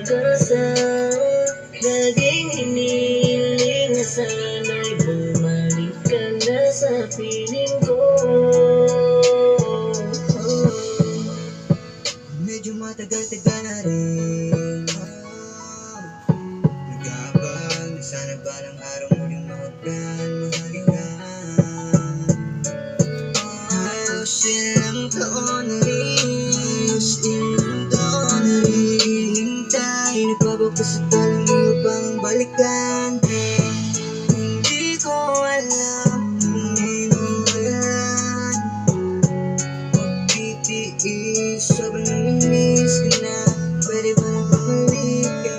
ka sa laging hinihiling na sana'y bumalik ka na sa piling ko. Medyo matagal-tagal na rin nag-aabang na sana balang araw muling mahagdan, mahalikan. Halos ilang taon na rin, hintay, nagpapapasatalang iyo pang balikan. Hindi ko alam kung inuulan, pagtitiis, sobrang namiss ka na. Pwede ba na bumalik ka